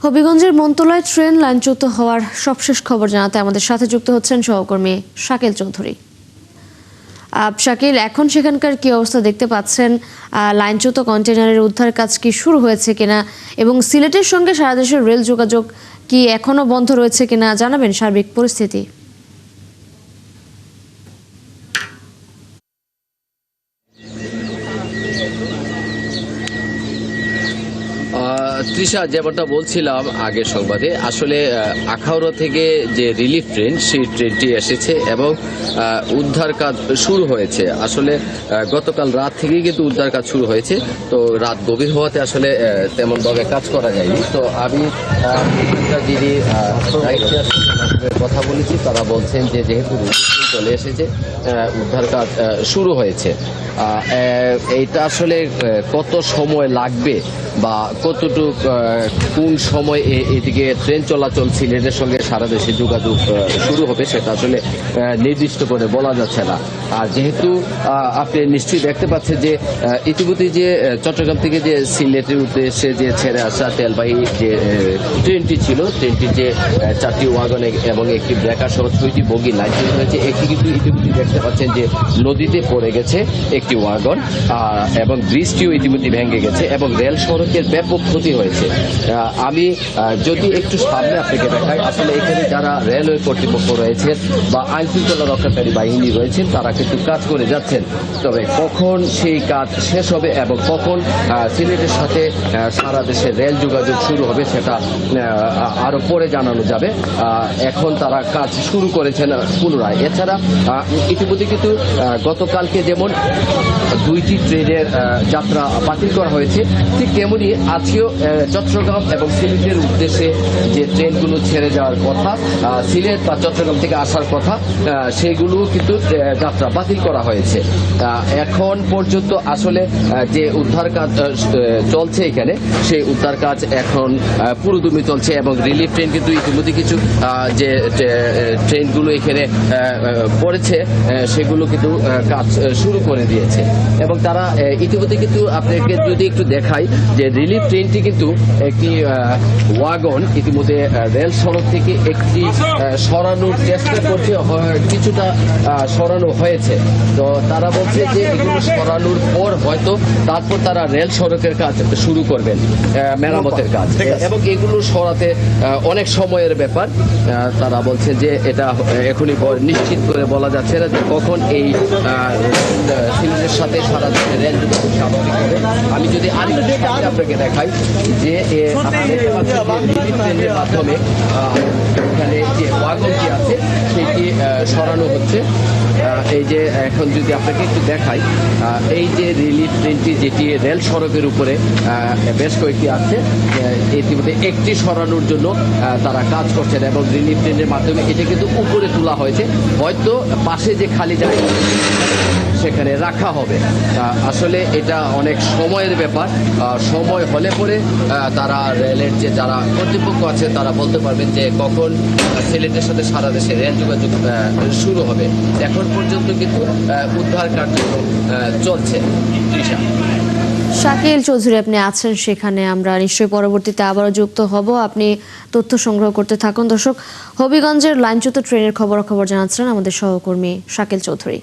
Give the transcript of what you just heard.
হবিগঞ্জের মন্তলায় ট্রেন লাইনচ্যুত হওয়ার সবশেষ খবর জানাতে আমাদের সাথে যুক্ত হচ্ছেন সহকর্মী শাকিল চৌধুরী। শাকিল, এখন সেখানকার কি অবস্থা দেখতে পাচ্ছেন? লাইনচ্যুত কন্টেনারের উদ্ধার কাজ কি শুরু হয়েছে কিনা এবং সিলেটের সঙ্গে সারা দেশের রেল যোগাযোগ কি এখনো বন্ধ রয়েছে কিনা জানাবেন সার্বিক পরিস্থিতি। তৃষা, যেমনটা বলছিলাম আগের সংবাদে, আসলে আখাউড়া থেকে যে রিলিফ ট্রেন সেই ট্রেনটি এসেছে এবং উদ্ধার কাজ শুরু হয়েছে। আসলে গতকাল রাত থেকেই কিন্তু উদ্ধার কাজ শুরু হয়েছে। তো রাত গভীর হওয়াতে আসলে তেমনভাবে কাজ করা যায়নি। তো আমি যিনি কথা বলেছি তারা বলছেন যে যেহেতু চলে এসেছে উদ্ধার কাজ শুরু হয়েছে। এইটা আসলে কত সময় লাগবে বা কতটুকু কোন সময় এদিকে ট্রেন চলাচল সিলেটের সঙ্গে সারা দেশে যোগাযোগ শুরু হবে সেটা আসলে নির্দিষ্ট করে বলা যাচ্ছে না। আর যেহেতু আপনি নিশ্চয়ই দেখতে পাচ্ছেন যে ইতিমধ্যে যে চট্টগ্রাম থেকে যে সিলেটের উদ্দেশ্যে যে ছেড়ে আসা তেলবাহী যে ট্রেনটি ছিল, ট্রেনটির যে 4টি ওয়াগন এবং একটি ব্রেকার সহ 6টি বগি লাইনচ্যুত হয়েছে। একটি কিন্তু ইতিমধ্যে দেখতে পাচ্ছেন যে নদীতে পড়ে গেছে একটি ওয়াগন এবং ব্রিজটিও ইতিমধ্যে ভেঙে গেছে এবং রেল সড়কের ব্যাপক ক্ষতি হয়েছে। আমি যদি একটু সামনে আপনাকে দেখাই, আসলে এখানে যারা রেলওয়ে কর্তৃপক্ষ রয়েছেন বা আইন শৃঙ্খলা রক্ষাকারী বাহিনী রয়েছেন তারা কিন্তু কাজ করে যাচ্ছেন। তবে কখন সেই কাজ শেষ হবে এবং কখন সিলেটের সাথে সারা দেশে রেল যোগাযোগ শুরু হবে সেটা আরো পরে জানানো যাবে। এখন তারা কাজ শুরু করেছেন পুনরায়। এছাড়া ইতিমধ্যে কিন্তু গতকালকে যেমন 2টি ট্রেনের যাত্রা বাতিল করা হয়েছে, ঠিক তেমনি আজকেও চট্টগ্রাম এবং সিলেটের উদ্দেশ্যে যে ট্রেনগুলো ছেড়ে যাওয়ার কথা, সিলেট বা চট্টগ্রাম থেকে আসার কথা, সেগুলো কিন্তু যাত্রা বাতিল করা হয়েছে। এখন পর্যন্ত আসলে যে উদ্ধার কাজ চলছে এখানে, সেই উদ্ধার কাজ এখন পুরোদমে চলছে এবং রিলিফ ট্রেন কিন্তু ইতিমধ্যে কিছু যে ট্রেনগুলো এখানে পড়েছে সেগুলো কিন্তু কাজ শুরু করে দিয়েছে এবং তারা ইতিমধ্যে কিন্তু আপনাকে যদি একটু দেখাই যে রিলিফ ট্রেনটি কিন্তু একটি ওয়াগন ইতিমধ্যে রেল সড়ক থেকে একটি সরানোর চেষ্টা করছে, কিছুটা সরানো হয়েছে। তো তারা বলছে যে এগুলো সরানোর পর হয়তো তারপর তারা রেল সড়কের কাজ শুরু করবেন, মেরামতের কাজ, এবং এগুলো সরাতে অনেক সময়ের ব্যাপার। তারা বলছে যে এটা এখনই নিশ্চিত করে বলা যাচ্ছে না যে কখন এই সিলেটের সাথে সারা দেশে রেল যোগাযোগ স্বাভাবিক হবে। আমি যদি আপনাকে দেখাই যে ট্রেনের মাধ্যমে এখানে যে ওয়াগনটি আছে সেটি সরানো হচ্ছে। এই যে এখন যদি আপনাকে একটু দেখাই, এই যে রিলিফ ট্রেনটি যেটি রেল সড়কের উপরে বেশ কয়েকটি আছে, ইতিমধ্যে একটি সরানোর জন্য তারা কাজ করছেন এবং রিলিফ ট্রেনের মাধ্যমে এটা কিন্তু উপরে তোলা হয়েছে, হয়তো পাশে যে খালি জায়গা সেখানে রাখা হবে। আসলে এটা অনেক সময়ের ব্যাপার। সময় হলে পরে তারা রেলের যে যারা কর্তৃপক্ষ আছে তারা বলতে পারবেন যে কখন সিলেটের সাথে সারা দেশে রেল যোগাযোগ শুরু হবে। এখন পর্যন্ত কিন্তু উদ্ধার কার্যক্রম চলছে। শাকিল চৌধুরী আপনি আছেন সেখানে, আমরা নিশ্চয়ই পরবর্তীতে আবারও যুক্ত হব। আপনি তথ্য সংগ্রহ করতে থাকুন। দর্শক, হবিগঞ্জের লাইনচ্যুত ট্রেনের খবর জানাচ্ছিলেন আমাদের সহকর্মী শাকিল চৌধুরী।